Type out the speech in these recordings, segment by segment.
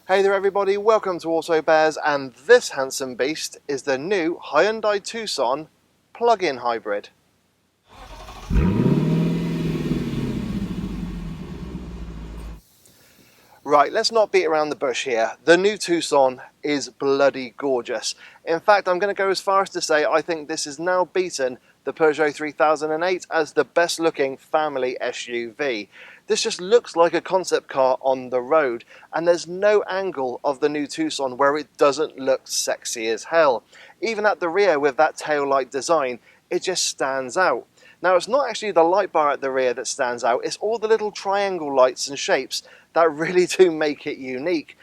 Hey there everybody, welcome to Auto Bears, and this handsome beast is the new Hyundai Tucson plug-in hybrid. Right, let's not beat around the bush here. The new Tucson is bloody gorgeous. In fact, I'm going to go as far as to say I think this has now beaten the Peugeot 3008 as the best looking family SUV. This just looks like a concept car on the road, and there's no angle of the new Tucson where it doesn't look sexy as hell. Even at the rear with that taillight design, it just stands out. Now, it's not actually the light bar at the rear that stands out, it's all the little triangle lights and shapes that really do make it unique.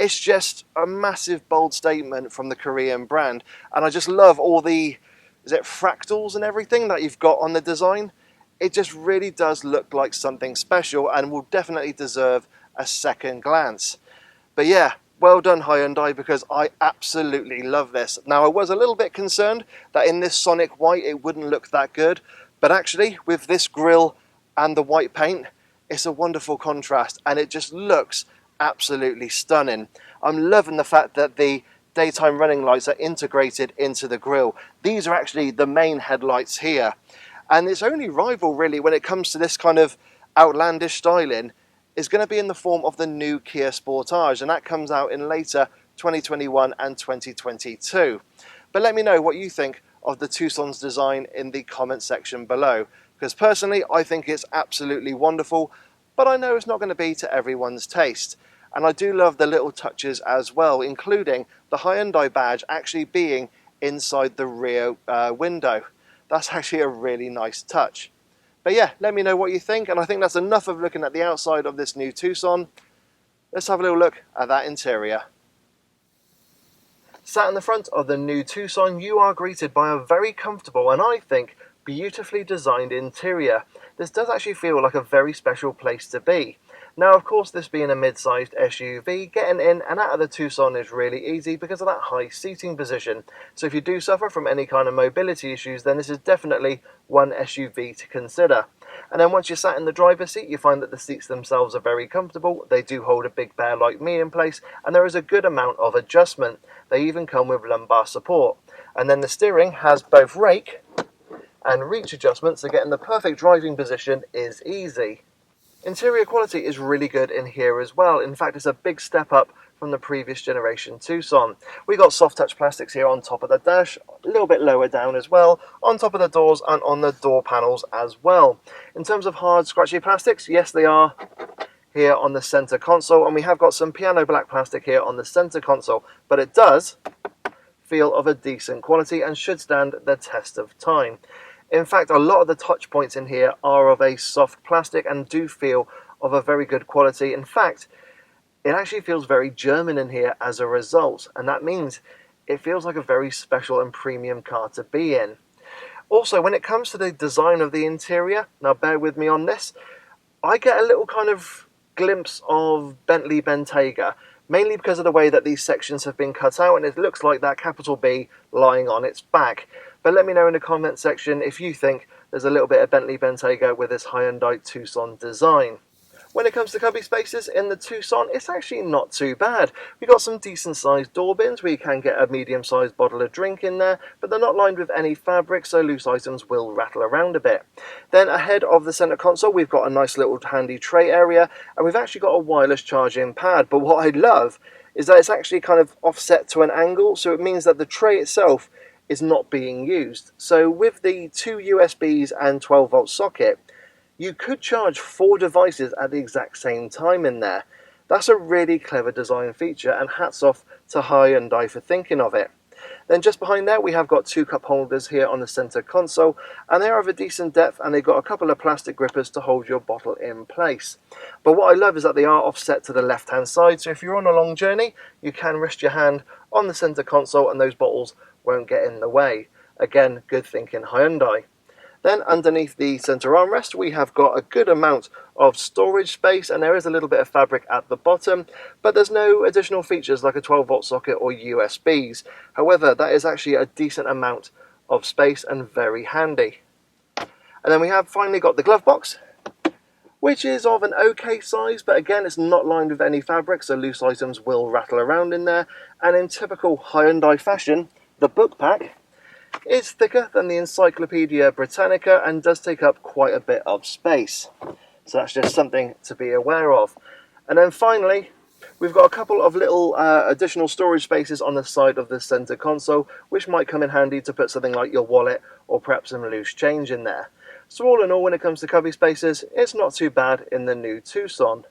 It's just a massive bold statement from the Korean brand, and I just love all the, is it fractals and everything that you've got on the design? It just really does look like something special and will definitely deserve a second glance. But yeah, well done Hyundai, because I absolutely love this. Now, I was a little bit concerned that in this Sonic White it wouldn't look that good, but actually with this grille and the white paint, it's a wonderful contrast and it just looks absolutely stunning. I'm loving the fact that the daytime running lights are integrated into the grille. These are actually the main headlights here. And its only rival really when it comes to this kind of outlandish styling is going to be in the form of the new Kia Sportage, and that comes out in later 2021 and 2022. But let me know what you think of the Tucson's design in the comment section below, because personally I think it's absolutely wonderful, but I know it's not going to be to everyone's taste. And I do love the little touches as well, including the Hyundai badge actually being inside the rear window. That's actually a really nice touch. But yeah, let me know what you think, and I think that's enough of looking at the outside of this new Tucson. Let's have a little look at that interior. Sat in the front of the new Tucson, you are greeted by a very comfortable and I think beautifully designed interior. This does actually feel like a very special place to be. Now, of course, this being a mid-sized SUV, getting in and out of the Tucson is really easy because of that high seating position. So if you do suffer from any kind of mobility issues, then this is definitely one SUV to consider. And then once you're sat in the driver's seat, you find that the seats themselves are very comfortable. They do hold a big bear like me in place, and there is a good amount of adjustment. They even come with lumbar support. And then the steering has both rake and reach adjustments, so getting the perfect driving position is easy. Interior quality is really good in here as well. In fact, it's a big step up from the previous generation Tucson. We got soft touch plastics here on top of the dash, a little bit lower down as well, on top of the doors and on the door panels as well. In terms of hard scratchy plastics, yes they are here on the center console, and we have got some piano black plastic here on the center console, but it does feel of a decent quality and should stand the test of time. In fact, a lot of the touch points in here are of a soft plastic and do feel of a very good quality. In fact, it actually feels very German in here as a result, and that means it feels like a very special and premium car to be in. Also, when it comes to the design of the interior, now bear with me on this, I get a little kind of glimpse of Bentley Bentayga, mainly because of the way that these sections have been cut out and it looks like that capital B lying on its back. But let me know in the comment section if you think there's a little bit of Bentley Bentayga with this Hyundai Tucson design. When it comes to cubby spaces in the Tucson, it's actually not too bad. We've got some decent sized door bins where you can get a medium sized bottle of drink in there, but they're not lined with any fabric, so loose items will rattle around a bit. Then ahead of the center console, we've got a nice little handy tray area, and we've actually got a wireless charging pad. But what I love is that it's actually kind of offset to an angle, so it means that the tray itself is not being used. So with the two USBs and 12-volt socket, you could charge 4 devices at the exact same time in there. That's a really clever design feature, and hats off to Hyundai for thinking of it. Then just behind there we have got 2 cup holders here on the center console, and they are of a decent depth, and they've got a couple of plastic grippers to hold your bottle in place. But what I love is that they are offset to the left hand side, so if you're on a long journey you can rest your hand on the center console and those bottles won't get in the way. Again, good thinking Hyundai. Then underneath the center armrest we have got a good amount of storage space, and there is a little bit of fabric at the bottom, but there's no additional features like a 12-volt socket or USBs. However, that is actually a decent amount of space and very handy. And then we have finally got the glove box, which is of an okay size, but again it's not lined with any fabric, so loose items will rattle around in there. And in typical Hyundai fashion, the book pack is thicker than the Encyclopedia Britannica and does take up quite a bit of space. So that's just something to be aware of. And then finally, we've got a couple of little additional storage spaces on the side of the center console, which might come in handy to put something like your wallet or perhaps some loose change in there. So all in all, when it comes to cubby spaces, it's not too bad in the new Tucson.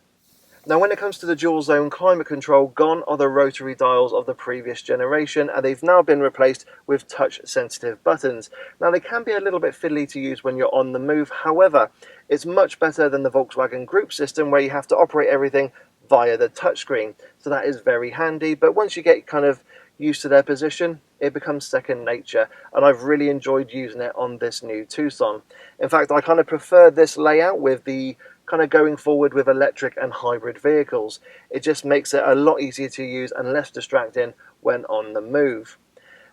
Now when it comes to the dual zone climate control, gone are the rotary dials of the previous generation, and they've now been replaced with touch sensitive buttons. Now they can be a little bit fiddly to use when you're on the move, however, it's much better than the Volkswagen Group system where you have to operate everything via the touchscreen. So that is very handy, but once you get kind of used to their position, it becomes second nature, and I've really enjoyed using it on this new Tucson. In fact, I kind of prefer this layout with the kind of going forward with electric and hybrid vehicles. It just makes it a lot easier to use and less distracting when on the move.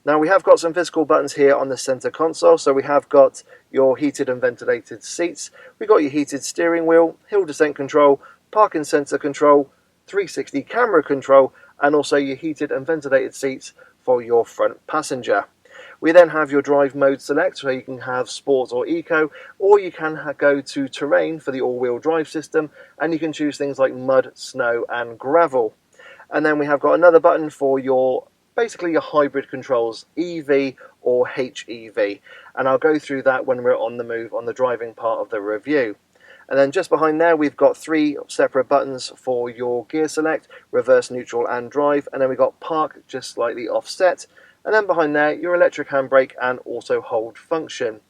Now we have got some physical buttons here on the center console. So we have got your heated and ventilated seats, we've got your heated steering wheel, hill descent control, parking sensor control, 360 camera control, and also your heated and ventilated seats for your front passenger. We then have your drive mode select, so you can have sport or eco, or you can go to terrain for the all-wheel drive system, and you can choose things like mud, snow and gravel. And then we have got another button for your basically your hybrid controls, EV or HEV, and I'll go through that when we're on the move on the driving part of the review. And then just behind there we've got three separate buttons for your gear select, reverse, neutral and drive, and then we've got park just slightly offset. And then behind there, your electric handbrake and auto hold function.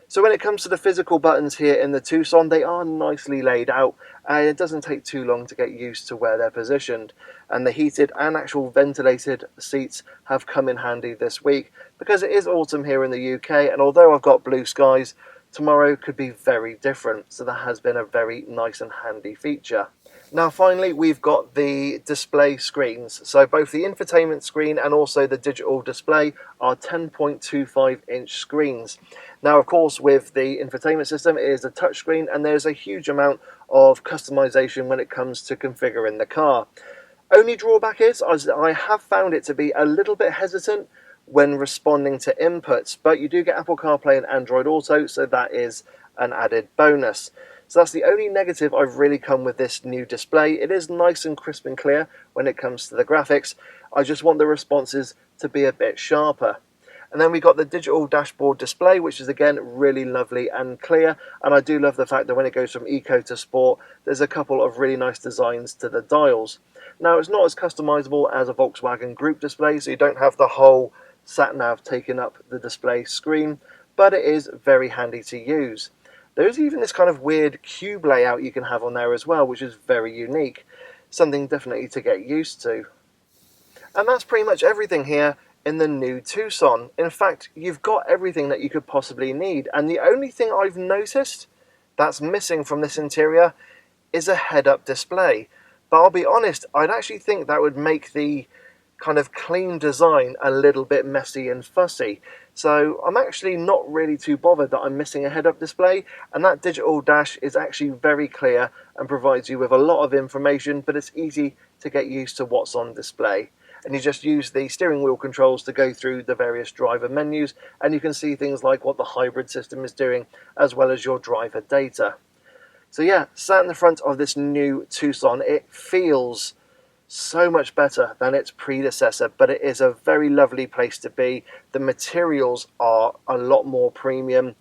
So when it comes to the physical buttons here in the Tucson, they are nicely laid out, and it doesn't take too long to get used to where they're positioned. And the heated and actual ventilated seats have come in handy this week, because it is autumn here in the UK, and although I've got blue skies, tomorrow could be very different, so that has been a very nice and handy feature. Now finally, we've got the display screens. So both the infotainment screen and also the digital display are 10.25-inch screens. Now of course with the infotainment system it is a touch screen, and there's a huge amount of customization when it comes to configuring the car. Only drawback is I have found it to be a little bit hesitant when responding to inputs, but you do get Apple CarPlay and Android Auto, so that is an added bonus. So that's the only negative I've really come with this new display. It is nice and crisp and clear when it comes to the graphics. I just want the responses to be a bit sharper. And then we got the digital dashboard display, which is again really lovely and clear. And I do love the fact that when it goes from eco to sport, there's a couple of really nice designs to the dials. Now it's not as customizable as a Volkswagen Group display, so you don't have the whole sat-nav taking up the display screen, but it is very handy to use. There's even this kind of weird cube layout you can have on there as well, which is very unique. Something definitely to get used to. And that's pretty much everything here in the new Tucson. In fact, you've got everything that you could possibly need. And the only thing I've noticed that's missing from this interior is a head-up display. But I'll be honest, I'd actually think that would make the kind of clean design a little bit messy and fussy. So I'm actually not really too bothered that I'm missing a head-up display, and that digital dash is actually very clear and provides you with a lot of information, but it's easy to get used to what's on display. And you just use the steering wheel controls to go through the various driver menus, and you can see things like what the hybrid system is doing, as well as your driver data. So yeah, sat in the front of this new Tucson, it feels so much better than its predecessor, but it is a very lovely place to be. The materials are a lot more premium,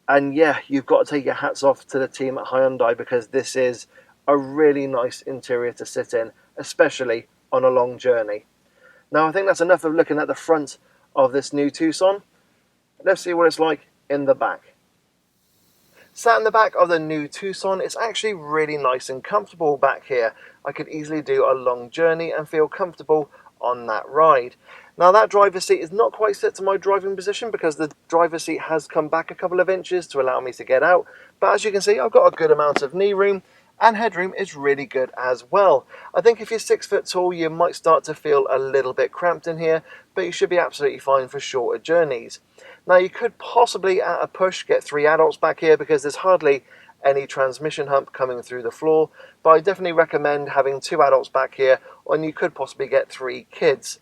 and yeah, you've got to take your hats off to the team at Hyundai, because this is a really nice interior to sit in, especially on a long journey. Now I think that's enough of looking at the front of this new Tucson. Let's see what it's like in the back. Sat in the back of the new Tucson, it's actually really nice and comfortable back here. I could easily do a long journey and feel comfortable on that ride. Now that driver's seat is not quite set to my driving position, because the driver's seat has come back a couple of inches to allow me to get out. But as you can see, I've got a good amount of knee room, and headroom is really good as well. I think if you're 6 foot tall, you might start to feel a little bit cramped in here, but you should be absolutely fine for shorter journeys. Now you could possibly at a push get 3 adults back here, because there's hardly any transmission hump coming through the floor, but I definitely recommend having 2 adults back here, and you could possibly get 3 kids.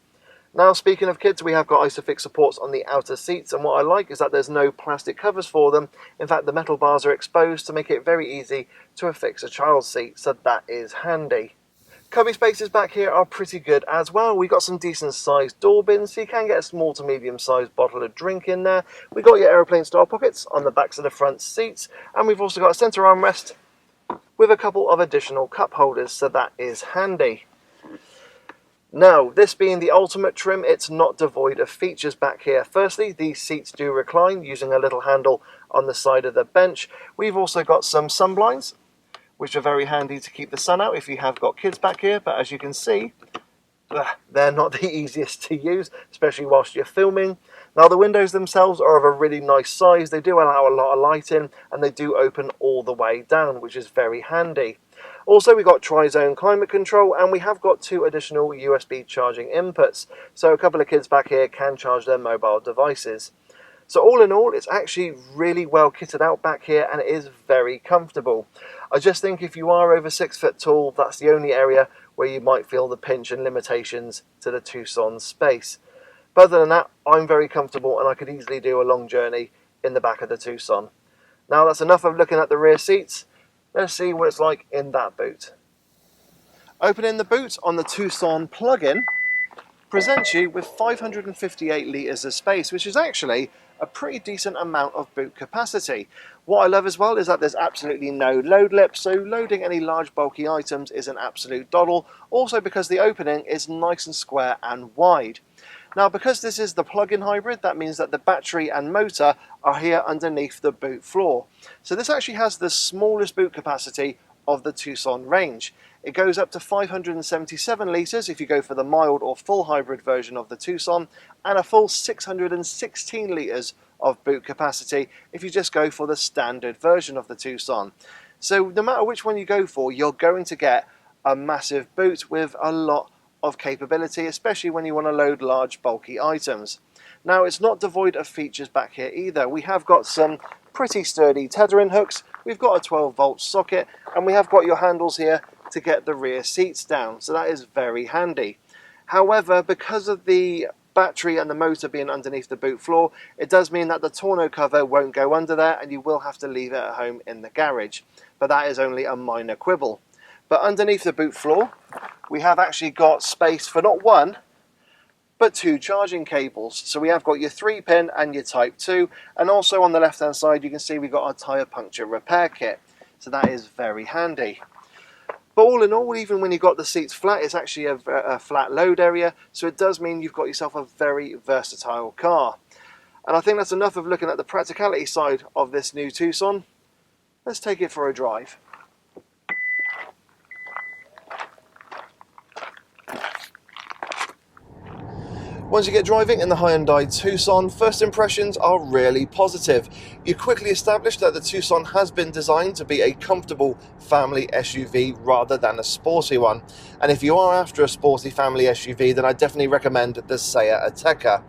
Now, speaking of kids, we have got ISOFIX supports on the outer seats, and what I like is that there's no plastic covers for them. In fact, the metal bars are exposed to make it very easy to affix a child's seat, so that is handy. Cubby spaces back here are pretty good as well. We got some decent sized door bins, so you can get a small to medium sized bottle of drink in there. We got your aeroplane style pockets on the backs of the front seats, and we've also got a centre armrest with a couple of additional cup holders, so that is handy. Now, this being the ultimate trim, it's not devoid of features back here. Firstly, these seats do recline using a little handle on the side of the bench. We've also got some sun blinds, which are very handy to keep the sun out if you have got kids back here, but as you can see, they're not the easiest to use, especially whilst you're filming. Now, the windows themselves are of a really nice size. They do allow a lot of light in, and they do open all the way down, which is very handy. Also, we've got tri-zone climate control, and we have got 2 additional USB charging inputs, so a couple of kids back here can charge their mobile devices. So all in all, it's actually really well kitted out back here, and it is very comfortable. I just think if you are over 6 foot tall, that's the only area where you might feel the pinch and limitations to the Tucson space. But other than that, I'm very comfortable, and I could easily do a long journey in the back of the Tucson. Now, that's enough of looking at the rear seats. Let's see what it's like in that boot. Opening the boot on the Tucson plug-in presents you with 558 litres of space, which is actually a pretty decent amount of boot capacity. What I love as well is that there's absolutely no load lip, so loading any large bulky items is an absolute doddle, also because the opening is nice and square and wide. Now, because this is the plug-in hybrid, that means that the battery and motor are here underneath the boot floor. So this actually has the smallest boot capacity of the Tucson range. It goes up to 577 litres if you go for the mild or full hybrid version of the Tucson, and a full 616 litres of boot capacity if you just go for the standard version of the Tucson. So no matter which one you go for, you're going to get a massive boot with a lot of capability, especially when you want to load large bulky items. Now, it's not devoid of features back here either. We have got some pretty sturdy tethering hooks, we've got a 12-volt socket, and we have got your handles here to get the rear seats down, so that is very handy. However, because of the battery and the motor being underneath the boot floor, it does mean that the tonneau cover won't go under there, and you will have to leave it at home in the garage, but that is only a minor quibble. But underneath the boot floor, we have actually got space for not 1, but 2 charging cables. So we have got your 3-pin and your Type 2, and also on the left-hand side, you can see we've got our tyre puncture repair kit. So that is very handy. But all in all, even when you've got the seats flat, it's actually a flat load area, so it does mean you've got yourself a very versatile car. And I think that's enough of looking at the practicality side of this new Tucson. Let's take it for a drive. Once you get driving in the Hyundai Tucson, first impressions are really positive. You quickly establish that the Tucson has been designed to be a comfortable family SUV rather than a sporty one. And if you are after a sporty family SUV, then I definitely recommend the Seat Ateca.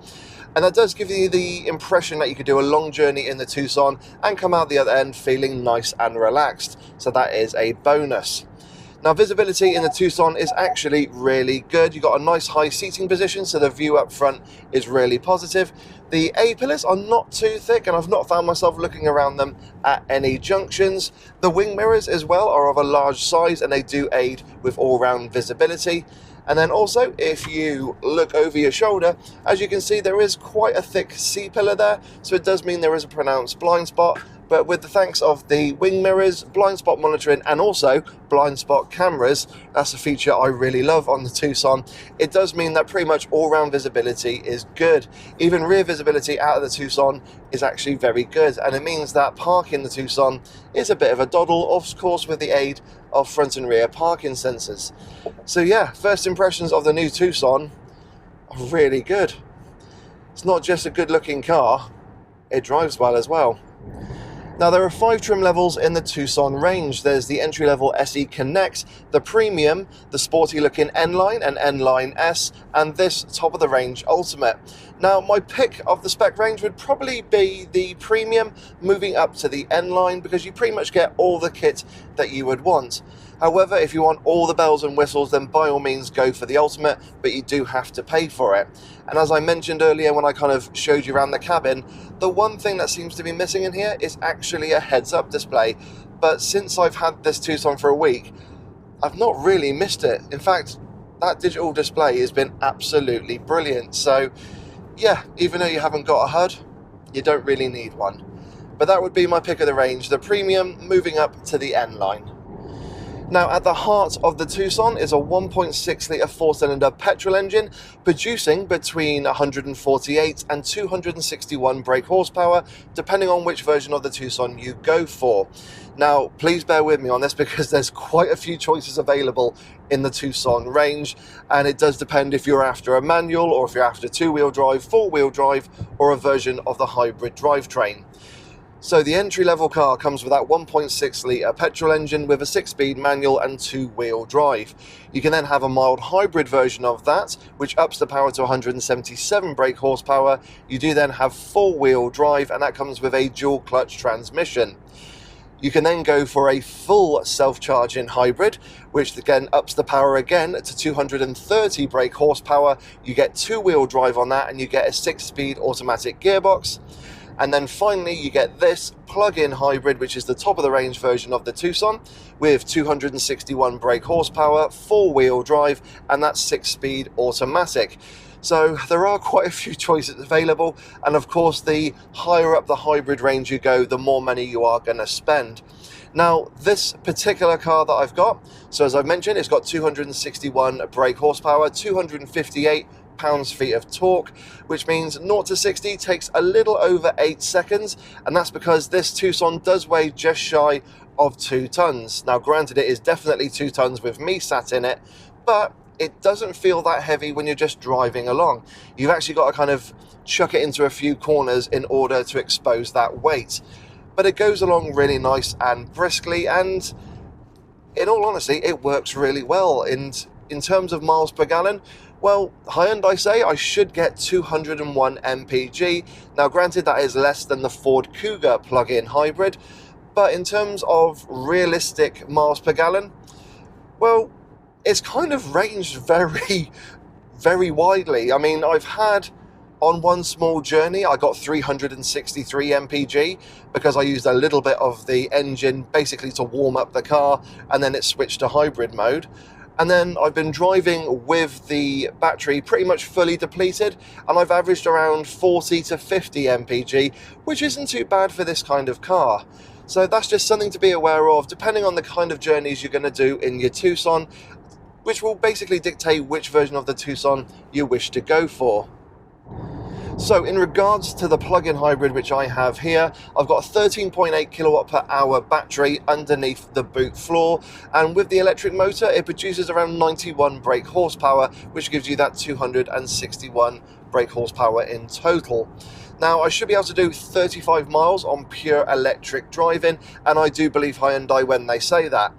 And that does give you the impression that you could do a long journey in the Tucson and come out the other end feeling nice and relaxed. So that is a bonus. Now, visibility in the Tucson is actually really good. You've got a nice high seating position, so the view up front is really positive. The A-pillars are not too thick, and I've not found myself looking around them at any junctions. The wing mirrors as well are of a large size, and they do aid with all-round visibility. And then also, if you look over your shoulder, as you can see, there is quite a thick C-pillar there, so it does mean there is a pronounced blind spot. But with the thanks of the wing mirrors, blind spot monitoring, and also blind spot cameras, that's a feature I really love on the Tucson. It does mean that pretty much all-round visibility is good. Even rear visibility out of the Tucson is actually very good, and it means that parking the Tucson is a bit of a doddle, of course, with the aid of front and rear parking sensors. So yeah, first impressions of the new Tucson are really good. It's not just a good-looking car, it drives well as well. Now there are 5 trim levels in the Tucson range. There's the entry-level SE Connect, the Premium, the sporty looking N-Line and N-Line S, and this top-of-the-range Ultimate. Now my pick of the spec range would probably be the Premium moving up to the N-Line, because you pretty much get all the kit that you would want. However, if you want all the bells and whistles, then by all means go for the Ultimate, but you do have to pay for it. And as I mentioned earlier when I kind of showed you around the cabin, the one thing that seems to be missing in here is actually a heads-up display. But since I've had this Tucson for a week, I've not really missed it. In fact, that digital display has been absolutely brilliant. So yeah, even though you haven't got a HUD, you don't really need one. But that would be my pick of the range, the Premium moving up to the N-Line. Now, at the heart of the Tucson is a 1.6 litre 4-cylinder petrol engine producing between 148 and 261 brake horsepower, depending on which version of the Tucson you go for. Now, please bear with me on this because there's quite a few choices available in the Tucson range, and it does depend if you're after a manual or if you're after 2-wheel drive, 4-wheel drive, or a version of the hybrid drivetrain. So the entry-level car comes with that 1.6 litre petrol engine with a 6-speed manual and 2-wheel drive. You can then have a mild hybrid version of that, which ups the power to 177 brake horsepower. You do then have 4-wheel drive, and that comes with a dual-clutch transmission. You can then go for a full self-charging hybrid, which again ups the power again to 230 brake horsepower. You get 2-wheel drive on that, and you get a 6-speed automatic gearbox. And then finally you get this plug-in hybrid, which is the top-of-the-range version of the Tucson, with 261 brake horsepower, 4-wheel drive, and that's 6-speed automatic. So there are quite a few choices available, and of course the higher up the hybrid range you go, the more money you are going to spend. Now, this particular car that I've got, so as I've mentioned, it's got 261 brake horsepower, 258 pounds-feet of torque, which means 0 to 60 takes a little over 8 seconds, and that's because this Tucson does weigh just shy of 2 tons. Now, granted, it is definitely 2 tons with me sat in it, but it doesn't feel that heavy when you're just driving along. You've actually got to kind of chuck it into a few corners in order to expose that weight. But it goes along really nice and briskly, and in all honesty, it works really well. And in terms of miles per gallon, well, Hyundai say I should get 201 mpg. Now, granted, that is less than the Ford Kuga plug-in hybrid, but in terms of realistic miles per gallon, well, it's kind of ranged very, very widely. I mean, I've had, on one small journey, I got 363 mpg because I used a little bit of the engine basically to warm up the car, and then it switched to hybrid mode. And then I've been driving with the battery pretty much fully depleted, and I've averaged around 40 to 50 mpg, which isn't too bad for this kind of car. So that's just something to be aware of, depending on the kind of journeys you're going to do in your Tucson, which will basically dictate which version of the Tucson you wish to go for. So in regards to the plug-in hybrid which I have here, I've got a 13.8 kilowatt per hour battery underneath the boot floor, and with the electric motor it produces around 91 brake horsepower, which gives you that 261 brake horsepower in total. Now, I should be able to do 35 miles on pure electric driving, and I do believe Hyundai when they say that.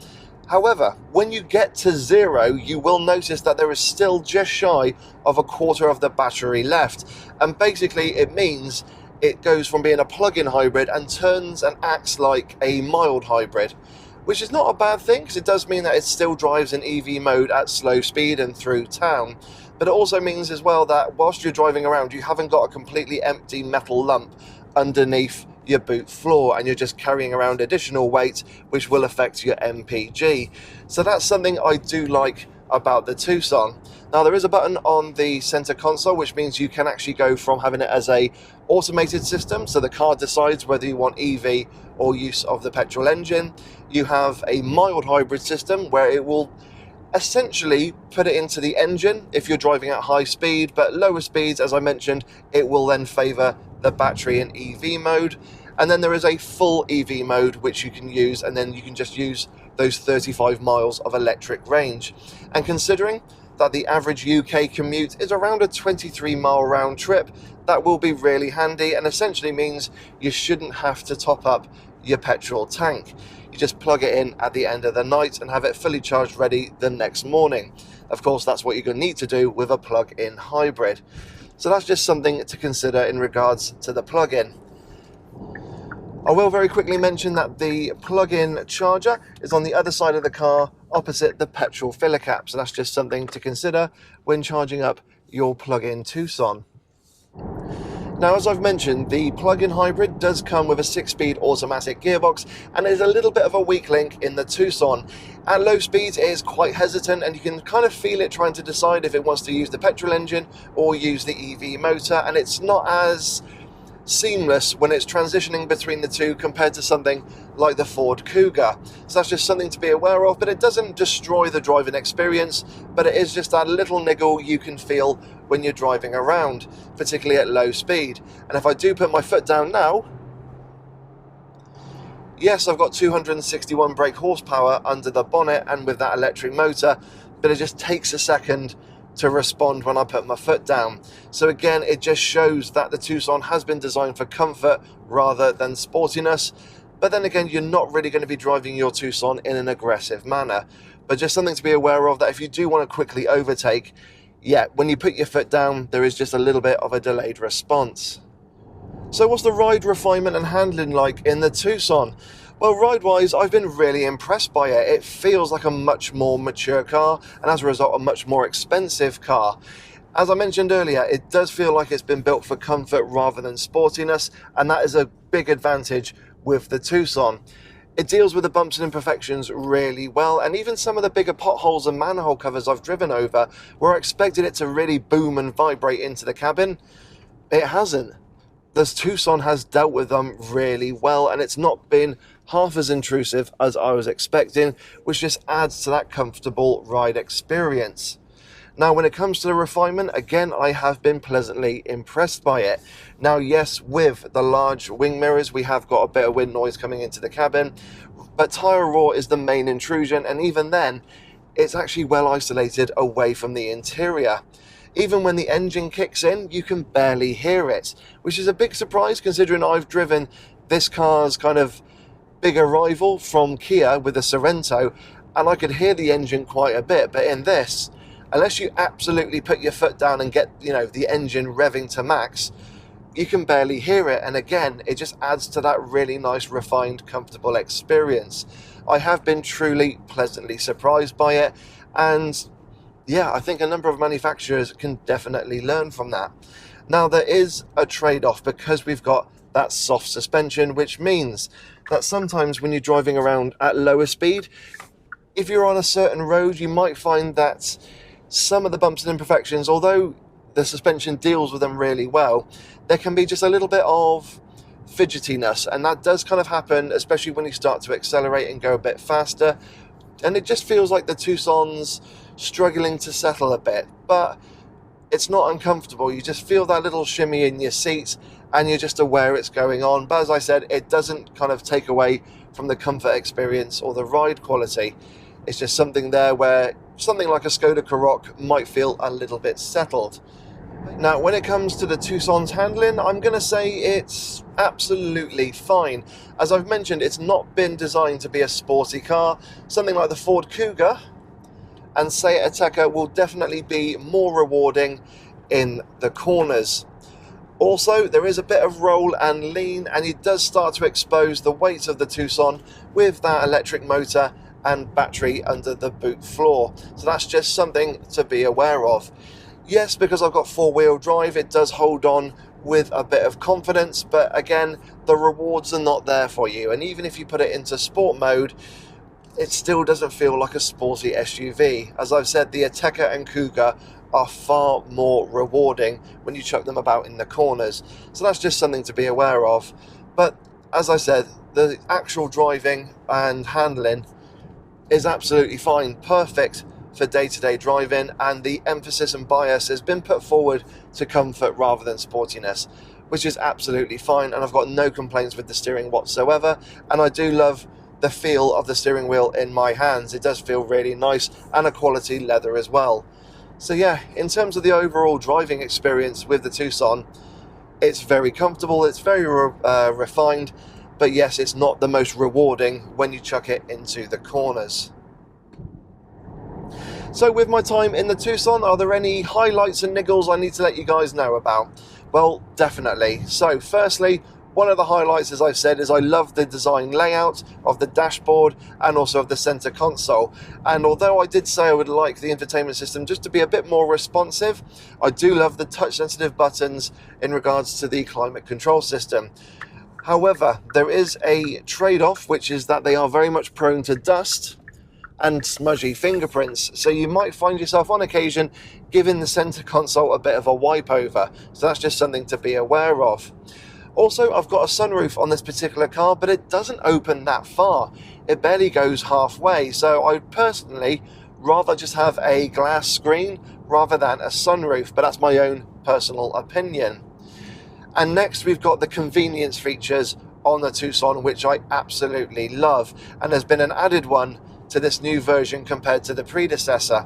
However, when you get to 0, you will notice that there is still just shy of a quarter of the battery left. And basically it means it goes from being a plug-in hybrid and turns and acts like a mild hybrid, which is not a bad thing because it does mean that it still drives in EV mode at slow speed and through town. But it also means as well that whilst you're driving around, you haven't got a completely empty metal lump underneath your boot floor, and you're just carrying around additional weight which will affect your MPG. So that's something I do like about the Tucson. Now, there is a button on the center console which means you can actually go from having it as a automated system, so the car decides whether you want EV or use of the petrol engine. You have a mild hybrid system where it will essentially put it into the engine if you're driving at high speed, but lower speeds, as I mentioned, it will then favor the battery in EV mode. And then there is a full EV mode which you can use, and then you can just use those 35 miles of electric range. And considering that the average UK commute is around a 23-mile round trip. That will be really handy and essentially means you shouldn't have to top up your petrol tank. You just plug it in at the end of the night and have it fully charged ready the next morning. Of course, that's what you're going to need to do with a plug-in hybrid. So that's just something to consider in regards to the plug-in. I will very quickly mention that the plug-in charger is on the other side of the car opposite the petrol filler cap. So that's just something to consider when charging up your plug-in Tucson. Now, as I've mentioned, the plug-in hybrid does come with a 6-speed automatic gearbox and is a little bit of a weak link in the Tucson. At low speeds it is quite hesitant and you can kind of feel it trying to decide if it wants to use the petrol engine or use the EV motor, and it's not as seamless when it's transitioning between the two compared to something like the Ford Kuga. So that's just something to be aware of, but it doesn't destroy the driving experience, but it is just that little niggle you can feel when you're driving around, particularly at low speed. And if I do put my foot down now, yes, I've got 261 brake horsepower under the bonnet and with that electric motor, but it just takes a second to respond when I put my foot down. So again, it just shows that the Tucson has been designed for comfort rather than sportiness. But then again, you're not really going to be driving your Tucson in an aggressive manner. But just something to be aware of, that if you do want to quickly overtake, yeah, when you put your foot down, there is just a little bit of a delayed response. So what's the ride refinement and handling like in the Tucson? Well, ride-wise, I've been really impressed by it. It feels like a much more mature car, and as a result, a much more expensive car. As I mentioned earlier, it does feel like it's been built for comfort rather than sportiness, and that is a big advantage with the Tucson. It deals with the bumps and imperfections really well, and even some of the bigger potholes and manhole covers I've driven over, where I expected it to really boom and vibrate into the cabin, it hasn't. The Tucson has dealt with them really well, and it's not been half as intrusive as I was expecting, which just adds to that comfortable ride experience. Now, when it comes to the refinement, again, I have been pleasantly impressed by it. Now, yes, with the large wing mirrors, we have got a bit of wind noise coming into the cabin, but tyre roar is the main intrusion, and even then, it's actually well isolated away from the interior. Even when the engine kicks in, you can barely hear it, which is a big surprise considering I've driven this car's kind of bigger rival from Kia with the Sorento, and I could hear the engine quite a bit. But in this, unless you absolutely put your foot down and get, the engine revving to max, you can barely hear it. And again, it just adds to that really nice, refined, comfortable experience. I have been truly pleasantly surprised by it, and yeah, I think a number of manufacturers can definitely learn from that. Now, there is a trade-off because we've got that soft suspension, which means that sometimes when you're driving around at lower speed, if you're on a certain road, you might find that some of the bumps and imperfections, although the suspension deals with them really well, there can be just a little bit of fidgetiness, and that does kind of happen, especially when you start to accelerate and go a bit faster. And it just feels like the Tucson's struggling to settle a bit, but it's not uncomfortable. You just feel that little shimmy in your seat and you're just aware it's going on. But as I said, it doesn't kind of take away from the comfort experience or the ride quality. It's just something there where something like a Skoda Karoq might feel a little bit settled. Now, when it comes to the Tucson's handling, I'm going to say it's absolutely fine. As I've mentioned, it's not been designed to be a sporty car. Something like the Ford Kuga and Seat Ateca will definitely be more rewarding in the corners. Also, there is a bit of roll and lean, and it does start to expose the weight of the Tucson with that electric motor and battery under the boot floor. So that's just something to be aware of. Yes, because I've got four-wheel drive, it does hold on with a bit of confidence, but again, the rewards are not there for you. And even if you put it into sport mode, it still doesn't feel like a sporty SUV. As I've said, the Ateca and Kuga are far more rewarding when you chuck them about in the corners. So that's just something to be aware of. But as I said, the actual driving and handling is absolutely fine, perfect for day-to-day driving, and the emphasis and bias has been put forward to comfort rather than sportiness, which is absolutely fine, and I've got no complaints with the steering whatsoever. And I do love the feel of the steering wheel in my hands. It does feel really nice, and a quality leather as well. So yeah, in terms of the overall driving experience with the Tucson, it's very comfortable, it's very refined, but yes, it's not the most rewarding when you chuck it into the corners. So with my time in the Tucson, are there any highlights and niggles I need to let you guys know about? Well, definitely. So firstly, one of the highlights, as I've said, is I love the design layout of the dashboard and also of the center console. And although I did say I would like the infotainment system just to be a bit more responsive, I do love the touch sensitive buttons in regards to the climate control system. However, there is a trade-off, which is that they are very much prone to dust and smudgy fingerprints, so you might find yourself on occasion giving the center console a bit of a wipe over, so that's just something to be aware of. Also, I've got a sunroof on this particular car, but it doesn't open that far. It barely goes halfway, so I personally rather just have a glass screen rather than a sunroof, but that's my own personal opinion. And next we've got the convenience features on the Tucson, which I absolutely love, and there's been an added one to this new version compared to the predecessor.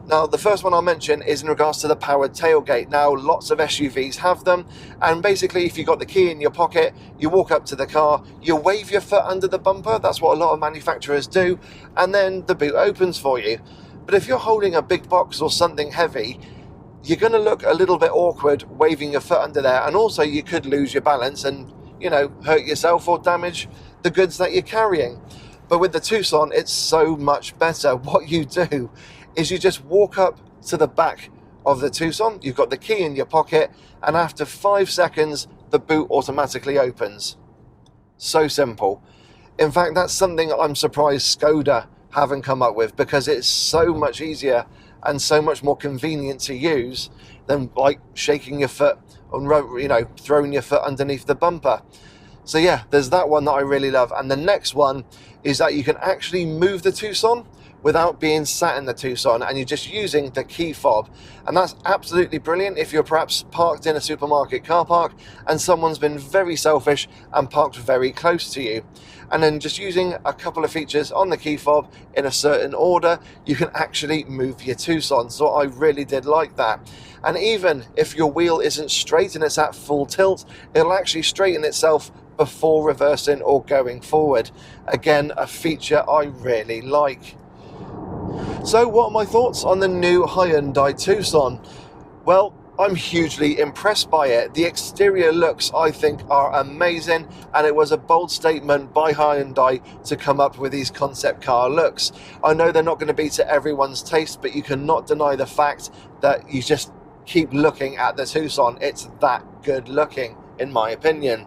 Now, the first one I'll mention is in regards to the powered tailgate. Now, lots of SUVs have them, and basically if you've got the key in your pocket, you walk up to the car, you wave your foot under the bumper, that's what a lot of manufacturers do, and then the boot opens for you. But if you're holding a big box or something heavy, you're going to look a little bit awkward waving your foot under there, and also you could lose your balance and, you know, hurt yourself or damage the goods that you're carrying. But with the Tucson, it's so much better. What you do is you just walk up to the back of the Tucson, you've got the key in your pocket, and after 5 seconds, the boot automatically opens. So simple. In fact, that's something I'm surprised Skoda haven't come up with, because it's so much easier and so much more convenient to use than like shaking your foot and, you know, throwing your foot underneath the bumper. So yeah, there's that one that I really love. And the next one is that you can actually move the Tucson without being sat in the Tucson, and you're just using the key fob. And that's absolutely brilliant if you're perhaps parked in a supermarket car park and someone's been very selfish and parked very close to you. And then just using a couple of features on the key fob in a certain order, you can actually move your Tucson. So I really did like that. And even if your wheel isn't straight and it's at full tilt, it'll actually straighten itself before reversing or going forward. Again, a feature I really like. So what are my thoughts on the new Hyundai Tucson? Well, I'm hugely impressed by it. The exterior looks, I think, are amazing, and it was a bold statement by Hyundai to come up with these concept car looks. I know they're not going to be to everyone's taste, but you cannot deny the fact that you just keep looking at the Tucson. It's that good looking, in my opinion.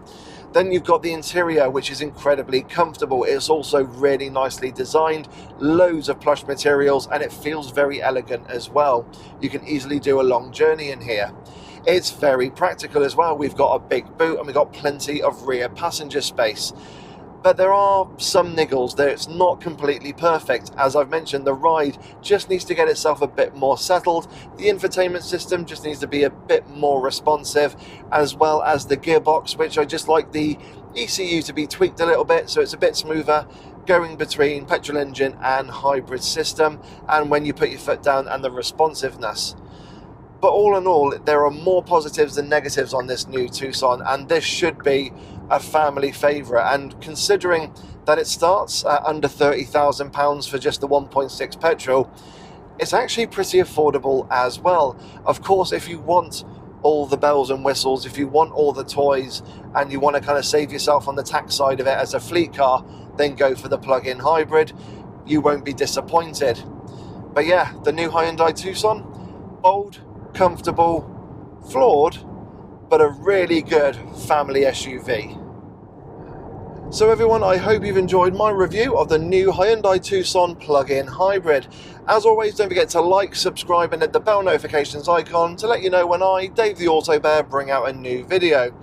Then you've got the interior, which is incredibly comfortable. It's also really nicely designed, loads of plush materials, and it feels very elegant as well. You can easily do a long journey in here. It's very practical as well. We've got a big boot and we've got plenty of rear passenger space. But there are some niggles there. It's not completely perfect. As I've mentioned, the ride just needs to get itself a bit more settled. The infotainment system just needs to be a bit more responsive, as well as the gearbox, which I just like the ECU to be tweaked a little bit so it's a bit smoother going between petrol engine and hybrid system, and when you put your foot down, and the responsiveness. But all in all, there are more positives than negatives on this new Tucson, and this should be a family favourite. And considering that it starts at under £30,000 for just the 1.6 petrol, it's actually pretty affordable as well. Of course, if you want all the bells and whistles, if you want all the toys, and you want to kind of save yourself on the tax side of it as a fleet car, then go for the plug-in hybrid. You won't be disappointed. But yeah, the new Hyundai Tucson, bold, comfortable, flawed, but a really good family SUV. So everyone, I hope you've enjoyed my review of the new Hyundai Tucson plug-in hybrid. As always, don't forget to like, subscribe and hit the bell notifications icon to let you know when I, Dave the Auto Bear, bring out a new video.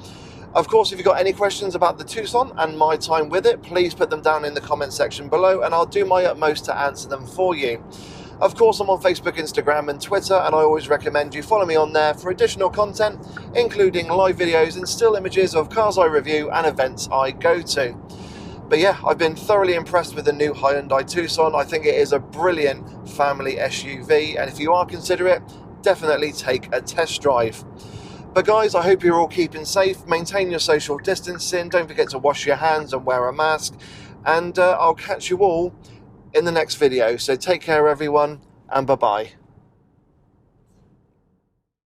Of course, if you've got any questions about the Tucson and my time with it, please put them down in the comment section below and I'll do my utmost to answer them for you. Of course, I'm on Facebook, Instagram and Twitter, and I always recommend you follow me on there for additional content, including live videos and still images of cars I review and events I go to. But yeah, I've been thoroughly impressed with the new Hyundai Tucson. I think it is a brilliant family SUV, and if you are considering it, definitely take a test drive. But guys, I hope you're all keeping safe, maintain your social distancing, don't forget to wash your hands and wear a mask, and I'll catch you all in the next video. So take care everyone, and bye bye.